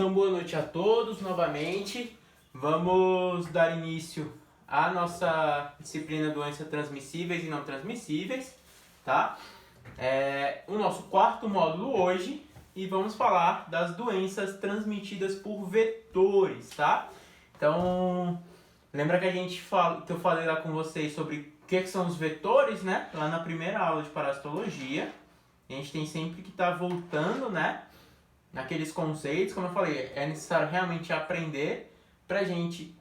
Então, boa noite a todos novamente. Vamos dar início à nossa disciplina Doenças Transmissíveis e Não Transmissíveis, tá? O nosso quarto módulo hoje e vamos falar das doenças transmitidas por vetores, tá? Então, lembra que que eu falei lá com vocês sobre o que são os vetores, né? Lá na primeira aula de parasitologia. A gente tem sempre que estar voltando, né? Naqueles conceitos, como eu falei, é necessário realmente aprender para a gente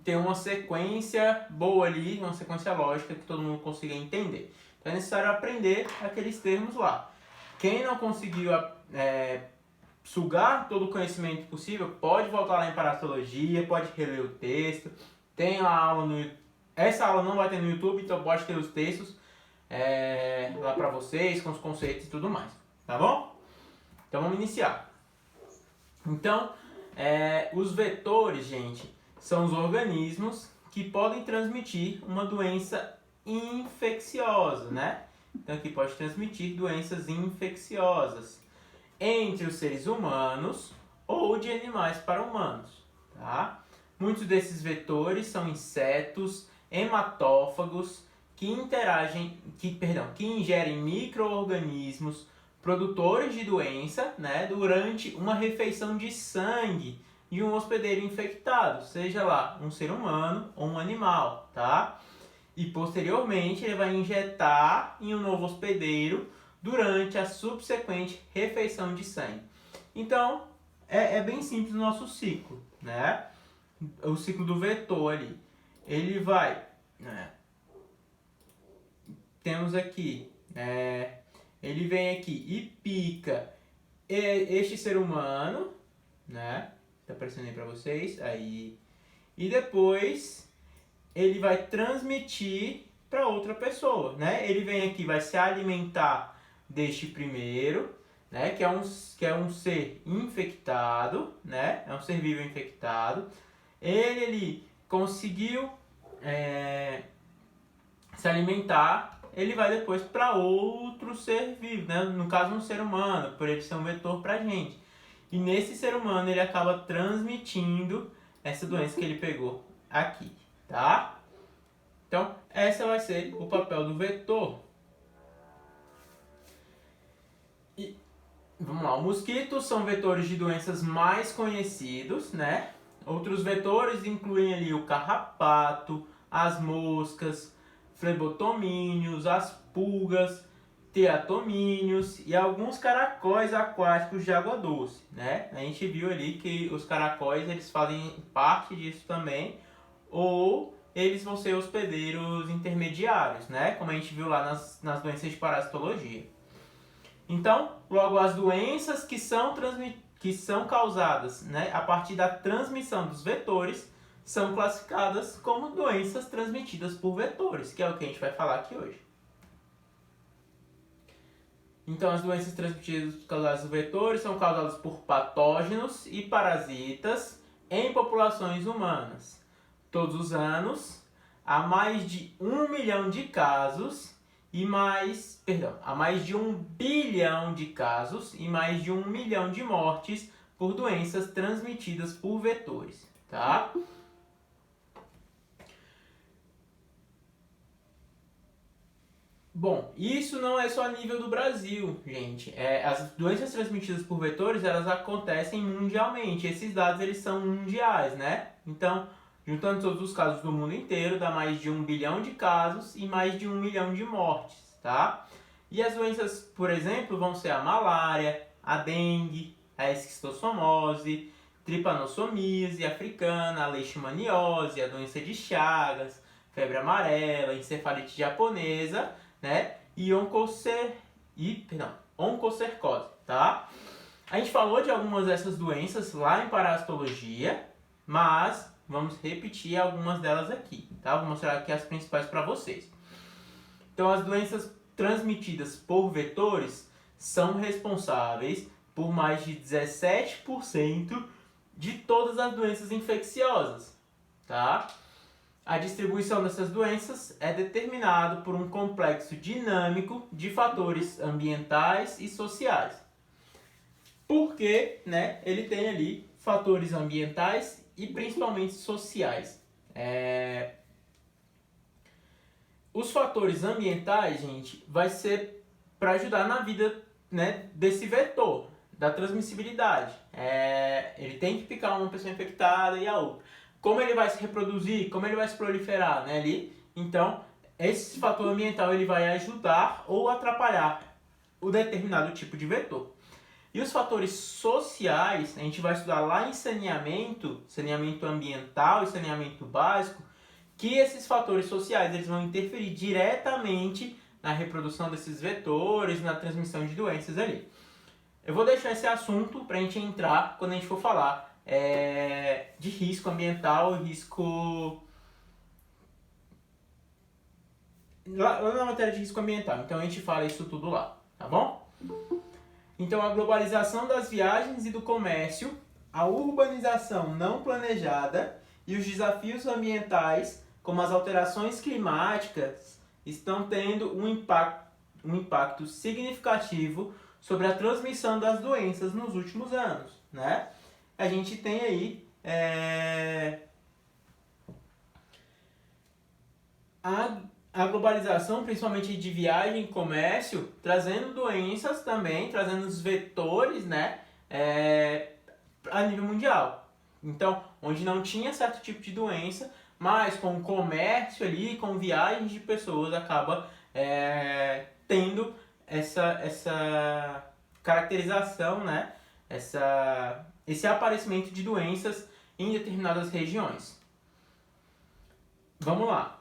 ter uma sequência boa ali, uma sequência lógica que todo mundo consiga entender. Então é necessário aprender aqueles termos lá. Quem não conseguiu sugar todo o conhecimento possível, pode voltar lá em parasitologia, pode reler o texto. Tem a aula no Essa aula não vai ter no YouTube, então pode ter os textos lá para vocês, com os conceitos e tudo mais. Tá bom? Então vamos iniciar. Então, os vetores, gente, são os organismos que podem transmitir uma doença infecciosa, né? Então aqui pode transmitir doenças infecciosas entre os seres humanos ou de animais para humanos, tá? Muitos desses vetores são insetos, hematófagos, que ingerem micro-organismos produtores de doença, né, durante uma refeição de sangue de um hospedeiro infectado, seja lá um ser humano ou um animal, tá? E posteriormente ele vai injetar em um novo hospedeiro durante a subsequente refeição de sangue. Então, é bem simples o nosso ciclo, né? O ciclo do vetor ali. Ele vai, né? Temos aqui, ele vem aqui e pica este ser humano, né? Tá aparecendo aí para vocês, aí. E depois ele vai transmitir para outra pessoa, né? Ele vem aqui, vai se alimentar deste primeiro, né? Que é um ser infectado, né? É um ser vivo infectado. Ele conseguiu se alimentar. Ele vai depois para outro ser vivo, né? No caso um ser humano, por ele ser um vetor para a gente. E nesse ser humano ele acaba transmitindo essa doença que ele pegou aqui, tá? Então, esse vai ser o papel do vetor. E vamos lá, os mosquitos são vetores de doenças mais conhecidos, né? Outros vetores incluem ali o carrapato, as moscas, flebotomíneos, as pulgas, teatomíneos e alguns caracóis aquáticos de água doce, né? A gente viu ali que os caracóis eles fazem parte disso também, ou eles vão ser hospedeiros intermediários, né? Como a gente viu lá nas doenças de parasitologia. Então, logo as doenças que são causadas, né, a partir da transmissão dos vetores são classificadas como doenças transmitidas por vetores, que é o que a gente vai falar aqui hoje. Então, as doenças transmitidas causadas por vetores são causadas por patógenos e parasitas em populações humanas. Todos os anos, há mais de 1 milhão de casos há mais de 1 bilhão de casos e mais de 1 milhão de mortes por doenças transmitidas por vetores, tá? Bom, isso não é só a nível do Brasil, gente. As doenças transmitidas por vetores, elas acontecem mundialmente. Esses dados, eles são mundiais, né? Então, juntando todos os casos do mundo inteiro, dá mais de 1 bilhão de casos e mais de 1 milhão de mortes, tá? E as doenças, por exemplo, vão ser a malária, a dengue, a esquistossomose, tripanossomíase africana, a leishmaniose, a doença de Chagas, febre amarela, encefalite japonesa, né? E oncocercose, tá? A gente falou de algumas dessas doenças lá em parasitologia, mas vamos repetir algumas delas aqui, tá? Vou mostrar aqui as principais para vocês. Então, as doenças transmitidas por vetores são responsáveis por mais de 17% de todas as doenças infecciosas, tá? A distribuição dessas doenças é determinada por um complexo dinâmico de fatores ambientais e sociais. porque, né, ele tem ali fatores ambientais e principalmente sociais. Os fatores ambientais, gente, vai ser para ajudar na vida, né, desse vetor, da transmissibilidade. Ele tem que picar uma pessoa infectada e a outra. Como ele vai se reproduzir, como ele vai se proliferar, né, ali. Então, esse fator ambiental ele vai ajudar ou atrapalhar o determinado tipo de vetor. E os fatores sociais, a gente vai estudar lá em saneamento ambiental e saneamento básico, que esses fatores sociais eles vão interferir diretamente na reprodução desses vetores, na transmissão de doenças ali. Eu vou deixar esse assunto para a gente entrar quando a gente for falar de risco ambiental e risco... Lá na matéria de risco ambiental, então a gente fala isso tudo lá, tá bom? Então a globalização das viagens e do comércio, a urbanização não planejada e os desafios ambientais, como as alterações climáticas, estão tendo um impacto significativo sobre a transmissão das doenças nos últimos anos, né? A gente tem aí a globalização, principalmente de viagem e comércio, trazendo doenças também, trazendo os vetores, né, a nível mundial. Então, onde não tinha certo tipo de doença, mas com o comércio ali, com viagens de pessoas, acaba tendo essa caracterização, né, esse aparecimento de doenças em determinadas regiões. Vamos lá.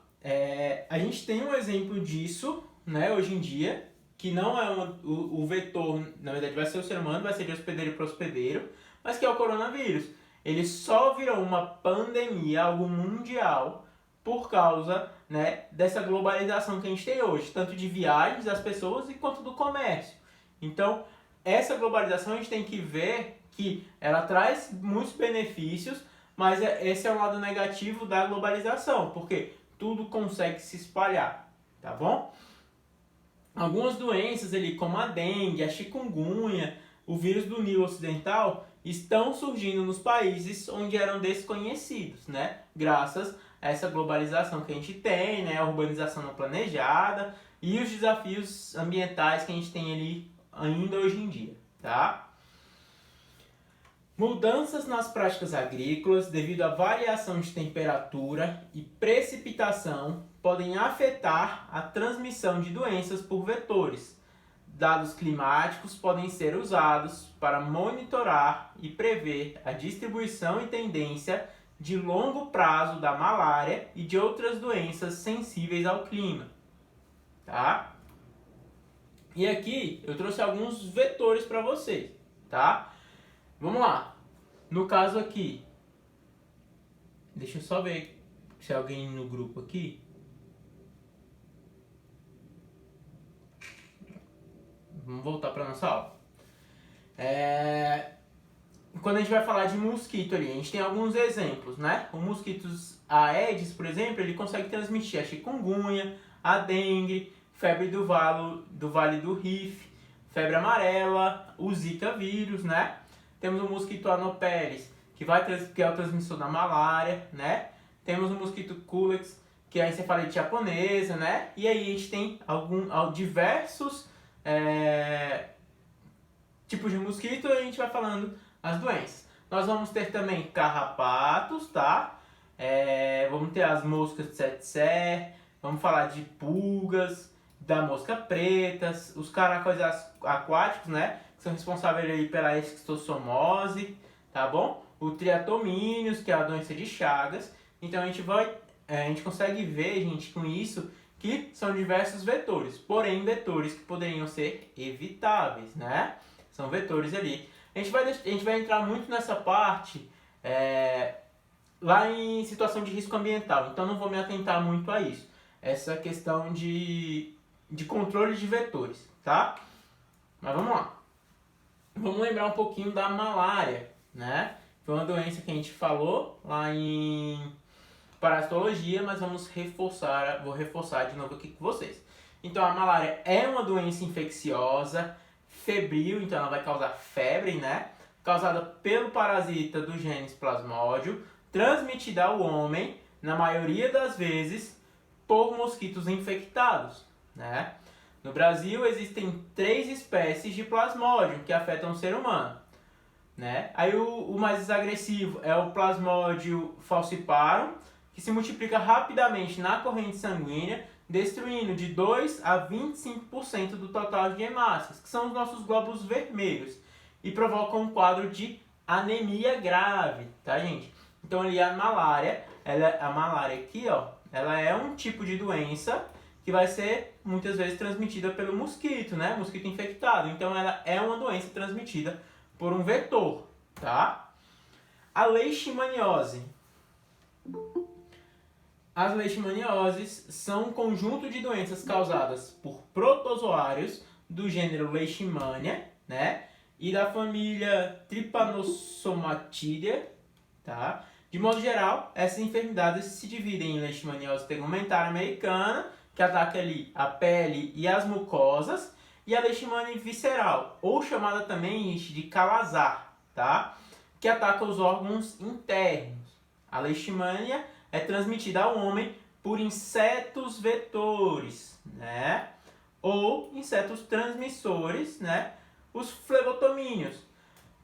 A gente tem um exemplo disso, né, hoje em dia, que não é o vetor, na verdade vai ser o ser humano, vai ser de hospedeiro para hospedeiro, mas que é o coronavírus. Ele só virou uma pandemia, algo mundial, por causa, né, dessa globalização que a gente tem hoje, tanto de viagens das pessoas quanto do comércio. Então, essa globalização a gente tem que ver que ela traz muitos benefícios, mas esse é o lado negativo da globalização, porque tudo consegue se espalhar, tá bom? Algumas doenças ali, como a dengue, a chikungunya, o vírus do Nilo Ocidental, estão surgindo nos países onde eram desconhecidos, né? Graças a essa globalização que a gente tem, né? A urbanização não planejada e os desafios ambientais que a gente tem ali ainda hoje em dia, tá? Mudanças nas práticas agrícolas devido à variação de temperatura e precipitação podem afetar a transmissão de doenças por vetores. Dados climáticos podem ser usados para monitorar e prever a distribuição e tendência de longo prazo da malária e de outras doenças sensíveis ao clima. Tá? E aqui eu trouxe alguns vetores para vocês, tá? Vamos lá. No caso aqui, deixa eu só ver se é alguém no grupo aqui. Vamos voltar para nossa aula. Quando a gente vai falar de mosquito ali, a gente tem alguns exemplos, né? O mosquito Aedes, por exemplo, ele consegue transmitir a chikungunya, a dengue, febre do Vale do Rift, febre amarela, o Zika vírus, né? Temos o mosquito Anopheles, que é o transmissor da malária, né? Temos o mosquito Culex, que é a encefalite japonesa, né? E aí a gente tem diversos tipos de mosquito e a gente vai falando as doenças. Nós vamos ter também carrapatos, tá? Vamos ter as moscas de tsetse, vamos falar de pulgas, da mosca preta, os caracóis aquáticos, né? Que são responsáveis aí pela esquistossomose, tá bom? O triatomíneos, que é a doença de Chagas. Então a gente consegue ver, gente, com isso, que são diversos vetores, porém vetores que poderiam ser evitáveis, né? São vetores ali. A gente vai entrar muito nessa parte lá em situação de risco ambiental, então não vou me atentar muito a isso. Essa questão de controle de vetores, tá? Mas vamos lá. Vamos lembrar um pouquinho da malária, né? Foi uma doença que a gente falou lá em parasitologia, mas vou reforçar de novo aqui com vocês. Então a malária é uma doença infecciosa, febril, então ela vai causar febre, né? Causada pelo parasita do genes Plasmodium, transmitida ao homem, na maioria das vezes, por mosquitos infectados, né? No Brasil existem 3 espécies de Plasmodium que afetam o ser humano, né? Aí o mais agressivo é o Plasmodium falciparum, que se multiplica rapidamente na corrente sanguínea, destruindo de 2 a 25% do total de hemácias, que são os nossos glóbulos vermelhos, e provocam um quadro de anemia grave, tá, gente? Então ali a malária aqui, ó, ela é um tipo de doença que vai ser muitas vezes transmitida pelo mosquito, né? Mosquito infectado. Então ela é uma doença transmitida por um vetor, tá? A leishmaniose. As leishmanioses são um conjunto de doenças causadas por protozoários do gênero Leishmania, né? E da família Trypanosomatidae, tá? De modo geral, essas enfermidades se dividem em leishmaniose tegumentar americana, que ataca ali a pele e as mucosas, e a leishmania visceral, ou chamada também de calazar, tá? Que ataca os órgãos internos. A leishmania é transmitida ao homem por insetos vetores, né? Ou insetos transmissores, né? Os flebotomíneos,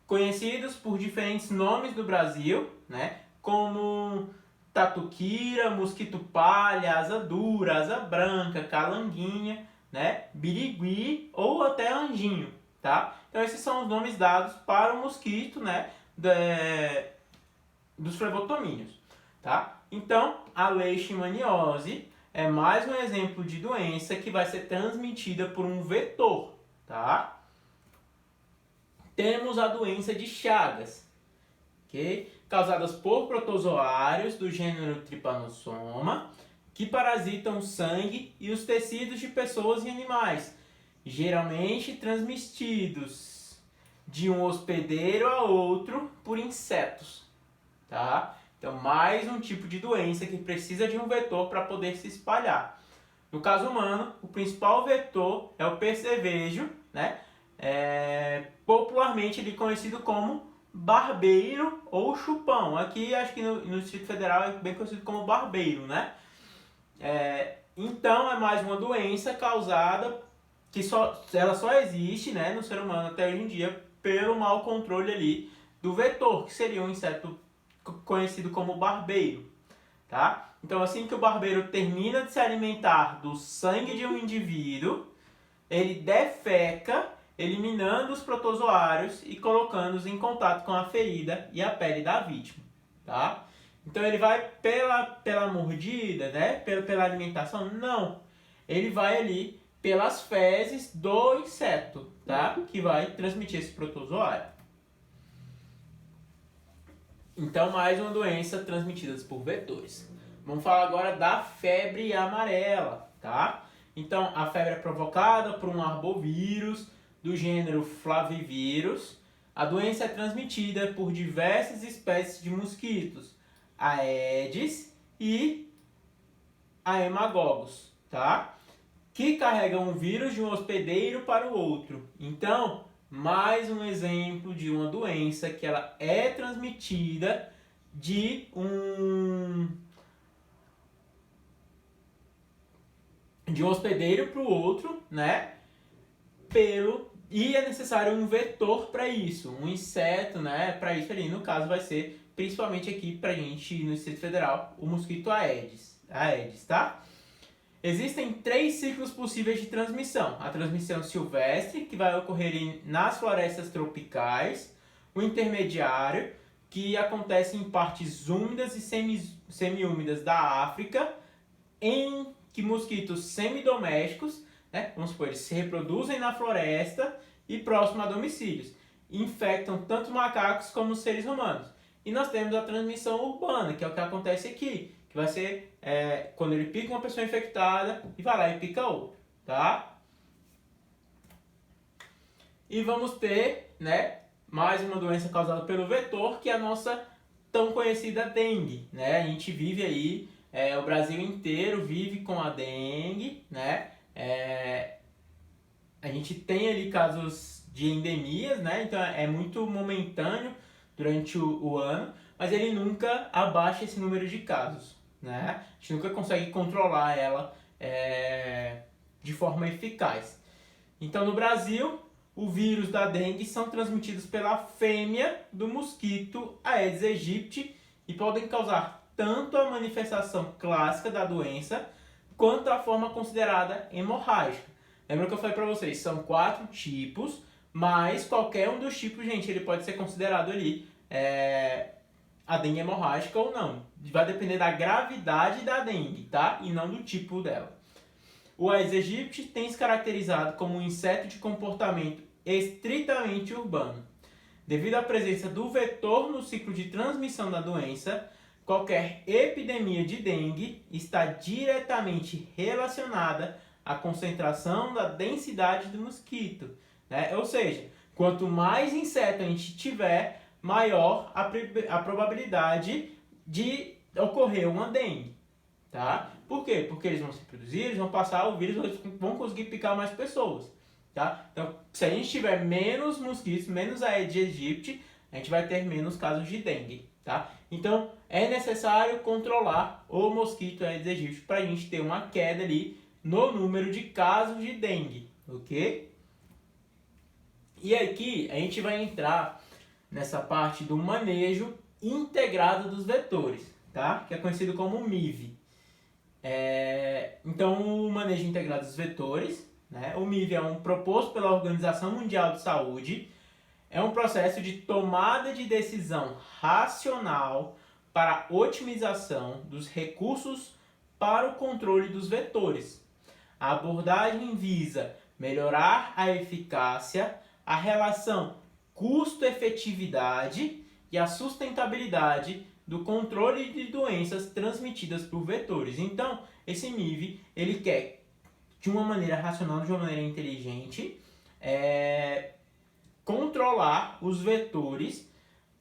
conhecidos por diferentes nomes do Brasil, né? Como tatuquira, mosquito palha, asa dura, asa branca, calanguinha, né? Birigui ou até anjinho, tá? Então esses são os nomes dados para o mosquito, né? Dos flebotomíneos, tá? Então a leishmaniose é mais um exemplo de doença que vai ser transmitida por um vetor, tá? Temos a doença de Chagas, okay? Causadas por protozoários do gênero Trypanosoma, que parasitam o sangue e os tecidos de pessoas e animais, geralmente transmitidos de um hospedeiro a outro por insetos, tá? Então, mais um tipo de doença que precisa de um vetor para poder se espalhar. No caso humano, o principal vetor é o percevejo, né? Popularmente ele é conhecido como barbeiro ou chupão. Aqui acho que no Distrito Federal é bem conhecido como barbeiro, né? Então é mais uma doença causada que ela só existe, né, no ser humano até hoje em dia pelo mau controle ali do vetor, que seria um inseto conhecido como barbeiro, tá? Então assim que o barbeiro termina de se alimentar do sangue de um indivíduo, ele defeca, eliminando os protozoários e colocando-os em contato com a ferida e a pele da vítima, tá? Então ele vai pela mordida, né? Pela alimentação? Não. Ele vai ali pelas fezes do inseto, tá? Que vai transmitir esse protozoário. Então, mais uma doença transmitida por vetores. Vamos falar agora da febre amarela, tá? Então, a febre é provocada por um arbovírus do gênero Flavivírus. A doença é transmitida por diversas espécies de mosquitos, Aedes e Haemococcus, tá? Que carregam um vírus de um hospedeiro para o outro. Então, mais um exemplo de uma doença que ela é transmitida de um hospedeiro para o outro, né? E é necessário um vetor para isso, um inseto, né? Para isso ali, no caso, vai ser principalmente aqui para a gente no Distrito Federal, o mosquito Aedes, tá? Existem 3 ciclos possíveis de transmissão. A transmissão silvestre, que vai ocorrer nas florestas tropicais. O intermediário, que acontece em partes úmidas e semi-úmidas da África, em que mosquitos semidomésticos, né, vamos supor, eles se reproduzem na floresta e próximo a domicílios. Infectam tanto macacos como seres humanos. E nós temos a transmissão urbana, que é o que acontece aqui, que vai ser quando ele pica uma pessoa infectada e vai lá e pica outra, tá? E vamos ter, né, mais uma doença causada pelo vetor, que é a nossa tão conhecida dengue, né? A gente vive aí, o Brasil inteiro vive com a dengue, né? A gente tem ali casos de endemias, né? Então é muito momentâneo durante o ano, mas ele nunca abaixa esse número de casos, né? A gente nunca consegue controlar ela de forma eficaz. Então no Brasil, o vírus da dengue são transmitidos pela fêmea do mosquito Aedes aegypti e podem causar tanto a manifestação clássica da doença quanto a forma considerada hemorrágica. Lembra que eu falei para vocês, são 4 tipos, mas qualquer um dos tipos, gente, ele pode ser considerado ali a dengue hemorrágica ou não. Vai depender da gravidade da dengue, tá? E não do tipo dela. O Aedes aegypti tem se caracterizado como um inseto de comportamento estritamente urbano. Devido à presença do vetor no ciclo de transmissão da doença, qualquer epidemia de dengue está diretamente relacionada à concentração da densidade do mosquito, né? Ou seja, quanto mais inseto a gente tiver, maior a probabilidade de ocorrer uma dengue, tá? Por quê? Porque eles vão se reproduzir, eles vão passar o vírus, eles vão conseguir picar mais pessoas, tá? Então, se a gente tiver menos mosquitos, menos Aedes aegypti, a gente vai ter menos casos de dengue, tá? Então, é necessário controlar o mosquito Aedes aegypti para a gente ter uma queda ali no número de casos de dengue, ok? E aqui a gente vai entrar nessa parte do manejo integrado dos vetores, tá? Que é conhecido como MIV. Então, o manejo integrado dos vetores, né? O MIV é um proposto pela Organização Mundial de Saúde, é um processo de tomada de decisão racional para a otimização dos recursos para o controle dos vetores. A abordagem visa melhorar a eficácia, a relação custo-efetividade e a sustentabilidade do controle de doenças transmitidas por vetores. Então, esse MIV, ele quer, de uma maneira racional, de uma maneira inteligente, controlar os vetores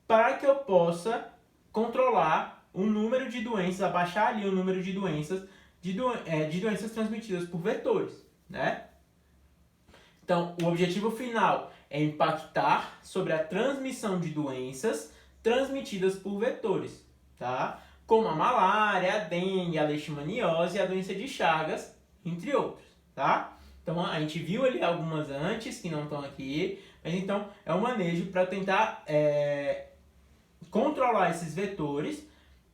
para que eu possa controlar o número de doenças, abaixar ali o número de doenças, de doenças transmitidas por vetores, né? Então, o objetivo final é impactar sobre a transmissão de doenças transmitidas por vetores, tá? Como a malária, a dengue, a leishmaniose e a doença de Chagas, entre outros, tá? Então, a gente viu ali algumas antes que não estão aqui, mas então é um manejo para tentar controlar esses vetores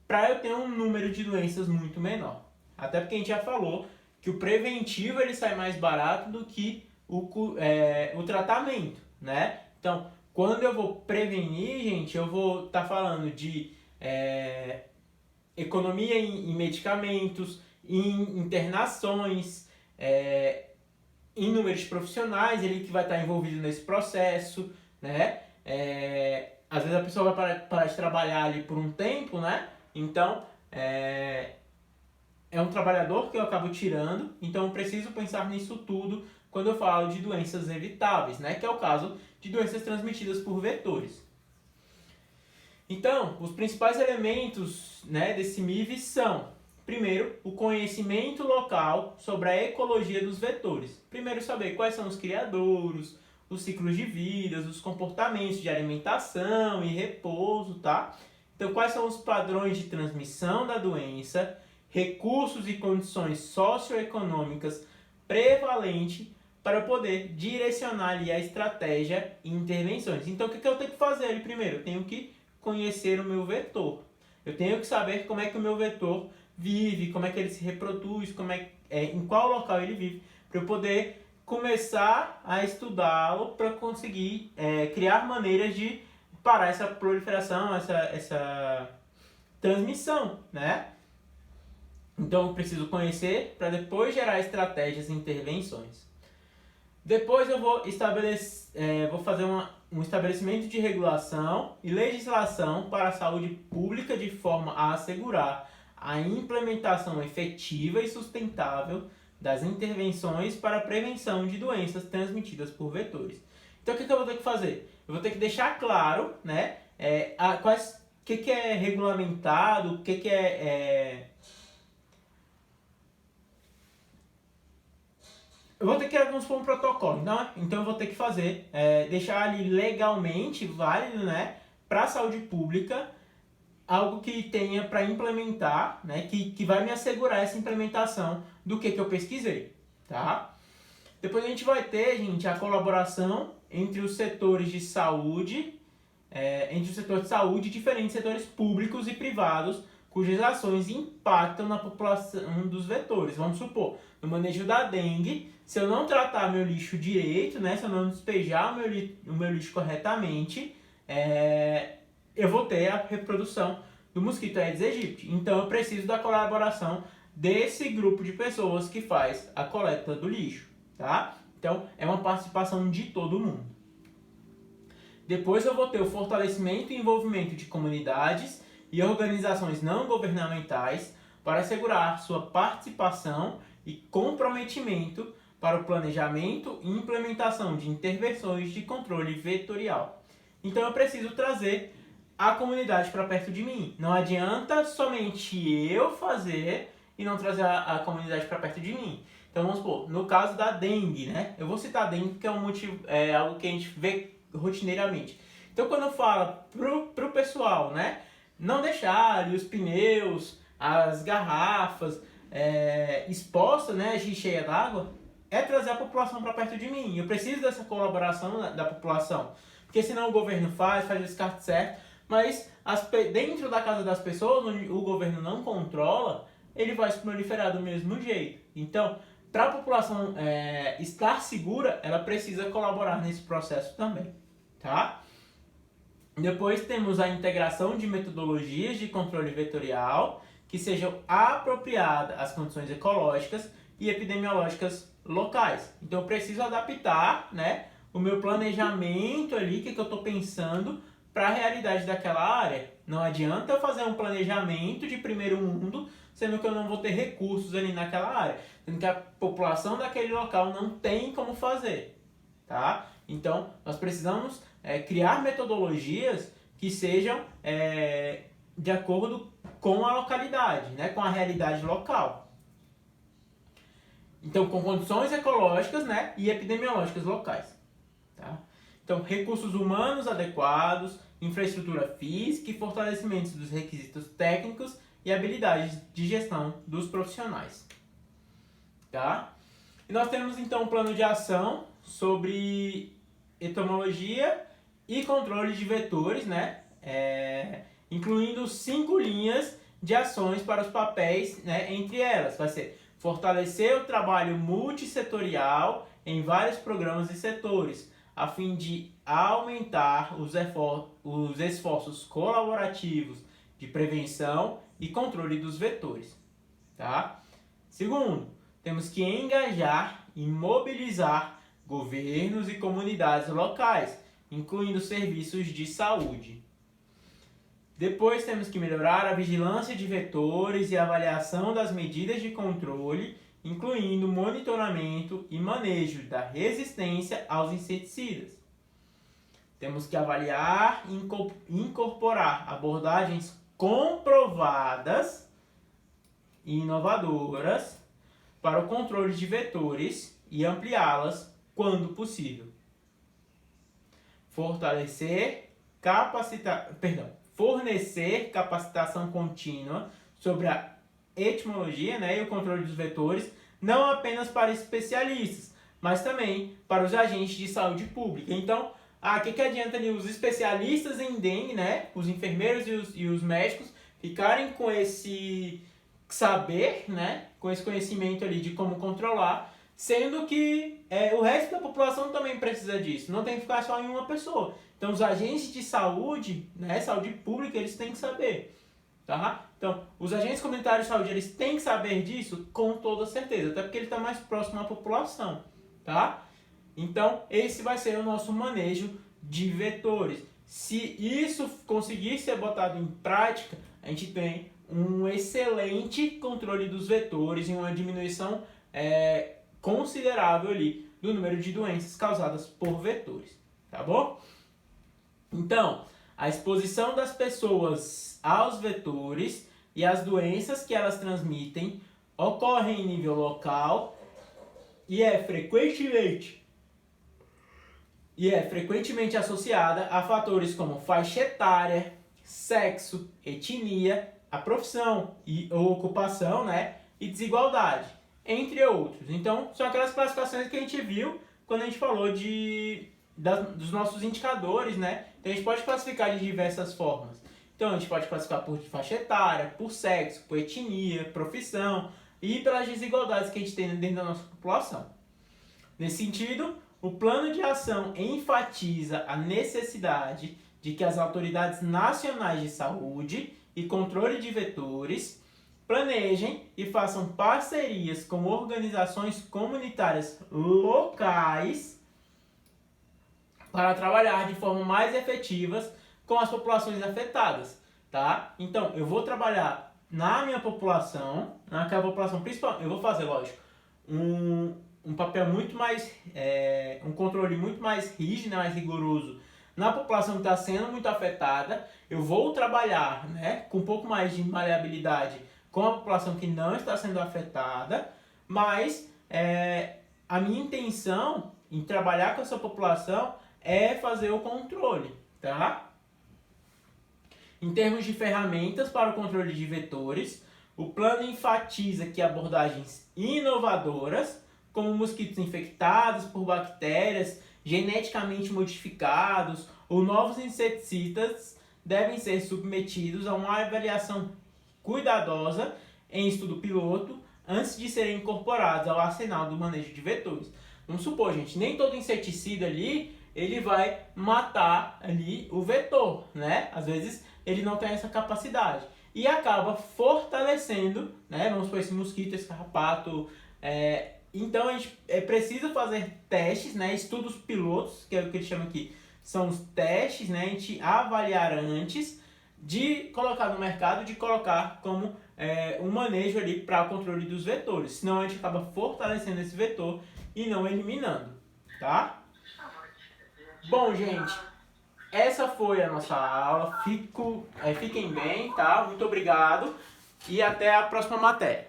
para eu ter um número de doenças muito menor. Até porque a gente já falou que o preventivo ele sai mais barato do que o tratamento, né? Então, quando eu vou prevenir, gente, eu vou estar falando de economia em medicamentos, em internações, em números de profissionais ele que vai estar envolvido nesse processo, né? Às vezes a pessoa vai parar de trabalhar ali por um tempo, né? Então, é um trabalhador que eu acabo tirando, então eu preciso pensar nisso tudo quando eu falo de doenças evitáveis, né? Que é o caso de doenças transmitidas por vetores. Então, os principais elementos, né, desse MIV são, primeiro, o conhecimento local sobre a ecologia dos vetores. Primeiro, saber quais são os criadouros, os ciclos de vida, os comportamentos de alimentação e repouso, tá? Então, quais são os padrões de transmissão da doença, recursos e condições socioeconômicas prevalentes para poder direcionar ali a estratégia e intervenções. Então, o que eu tenho que fazer ali primeiro? Eu tenho que conhecer o meu vetor. Eu tenho que saber como é que o meu vetor vive, como é que ele se reproduz, em qual local ele vive, para eu poder começar a estudá-lo para conseguir criar maneiras de parar essa proliferação, essa transmissão, né? Então eu preciso conhecer para depois gerar estratégias e intervenções. Depois eu vou fazer um estabelecimento de regulação e legislação para a saúde pública de forma a assegurar a implementação efetiva e sustentável das intervenções para a prevenção de doenças transmitidas por vetores. Então o que eu vou ter que fazer? Eu vou ter que deixar claro, né, o que é regulamentado, o que eu vou ter que criar, vamos supor, um protocolo. Então eu vou ter que fazer, deixar ali legalmente válido, né, para a saúde pública, algo que tenha para implementar, né, que vai me assegurar essa implementação do que eu pesquisei, tá? Depois a gente vai ter, gente, a colaboração entre os setores de saúde, diferentes setores públicos e privados, cujas ações impactam na população dos vetores. Vamos supor, no manejo da dengue, se eu não tratar meu lixo direito, né, se eu não despejar o meu lixo corretamente, eu vou ter a reprodução do mosquito Aedes aegypti. Então eu preciso da colaboração desse grupo de pessoas que faz a coleta do lixo, tá? Então é uma participação de todo mundo. Depois eu vou ter o fortalecimento e envolvimento de comunidades e organizações não governamentais para assegurar sua participação e comprometimento para o planejamento e implementação de intervenções de controle vetorial. Então eu preciso trazer a comunidade para perto de mim. Não adianta somente eu fazer e não trazer a comunidade para perto de mim. Então vamos supor, no caso da dengue, né? Eu vou citar a dengue porque é algo que a gente vê rotineiramente. Então quando eu falo pro pessoal, né, não deixar ali os pneus, as garrafas expostas, né, cheia d'água, é trazer a população para perto de mim. Eu preciso dessa colaboração da população, porque senão o governo faz o descarte certo, mas dentro da casa das pessoas, onde o governo não controla, ele vai se proliferar do mesmo jeito. Então, para a população estar segura, ela precisa colaborar nesse processo também, tá? Depois temos a integração de metodologias de controle vetorial que sejam apropriadas às condições ecológicas e epidemiológicas locais. Então, eu preciso adaptar, né, o meu planejamento ali, o que eu estou pensando, para a realidade daquela área. Não adianta eu fazer um planejamento de primeiro mundo, sendo que eu não vou ter recursos ali naquela área, sendo que a população daquele local não tem como fazer, tá? Então, nós precisamos criar metodologias que sejam de acordo com a localidade, né? Com a realidade local. Então, com condições ecológicas, né? E epidemiológicas locais. Tá? Então, recursos humanos adequados, infraestrutura física e fortalecimento dos requisitos técnicos e habilidades de gestão dos profissionais. Tá? E nós temos então um plano de ação sobre entomologia e controle de vetores, né? Incluindo 5 linhas de ações para os papéis, né? Entre elas, vai ser fortalecer o trabalho multissetorial em vários programas e setores, a fim de aumentar os esforços colaborativos de prevenção e controle dos vetores. Tá? Segundo, temos que engajar e mobilizar governos e comunidades locais, incluindo serviços de saúde. Depois temos que melhorar a vigilância de vetores e avaliação das medidas de controle, incluindo monitoramento e manejo da resistência aos inseticidas. Temos que avaliar e incorporar abordagens comprovadas e inovadoras para o controle de vetores e ampliá-las quando possível. Fornecer capacitação contínua sobre a etimologia, né, e o controle dos vetores, não apenas para especialistas, mas também para os agentes de saúde pública. Então, o que adianta ali os especialistas em dengue, né, os enfermeiros e os médicos, ficarem com esse saber, né, com esse conhecimento ali de como controlar, sendo que o resto da população também precisa disso, não tem que ficar só em uma pessoa. Então, os agentes de saúde, né, saúde pública, eles têm que saber. Tá? Então, os agentes comunitários de saúde, eles têm que saber disso com toda certeza, até porque ele está mais próximo à população. Tá? Então, esse vai ser o nosso manejo de vetores. Se isso conseguir ser botado em prática, a gente tem um excelente controle dos vetores e uma diminuição considerável ali do número de doenças causadas por vetores. Tá bom? Então, a exposição das pessoas aos vetores e as doenças que elas transmitem ocorrem em nível local e é frequentemente associada a fatores como faixa etária, sexo, etnia, a profissão ou ocupação, né, e desigualdade, entre outros. Então, são aquelas classificações que a gente viu quando a gente falou dos nossos indicadores, né? Então, a gente pode classificar de diversas formas. Então, a gente pode classificar por faixa etária, por sexo, por etnia, profissão e pelas desigualdades que a gente tem dentro da nossa população. Nesse sentido, o plano de ação enfatiza a necessidade de que as autoridades nacionais de saúde e controle de vetores planejem e façam parcerias com organizações comunitárias locais para trabalhar de forma mais efetiva com as populações afetadas, tá? Então, eu vou trabalhar na minha população, naquela população principal, eu vou fazer, lógico, um papel muito mais, um controle muito mais rígido, mais rigoroso na população que está sendo muito afetada. Eu vou trabalhar, né, com um pouco mais de maleabilidade com a população que não está sendo afetada, mas a minha intenção em trabalhar com essa população é fazer o controle, tá? Em termos de ferramentas para o controle de vetores, o plano enfatiza que abordagens inovadoras, como mosquitos infectados por bactérias geneticamente modificados ou novos inseticidas, devem ser submetidos a uma avaliação cuidadosa em estudo piloto antes de serem incorporados ao arsenal do manejo de vetores. Vamos supor, gente, nem todo inseticida ali ele vai matar ali o vetor, né? Às vezes ele não tem essa capacidade e acaba fortalecendo, né? Vamos supor, esse mosquito, esse carrapato. Então a gente precisa fazer testes, né? Estudos pilotos, que é o que eles chamam aqui, são os testes, né? A gente avaliar antes de colocar no mercado, de colocar como um manejo ali para o controle dos vetores. Senão a gente acaba fortalecendo esse vetor e não eliminando, tá? Bom, gente, essa foi a nossa aula. Fiquem bem, tá? Muito obrigado e até a próxima matéria.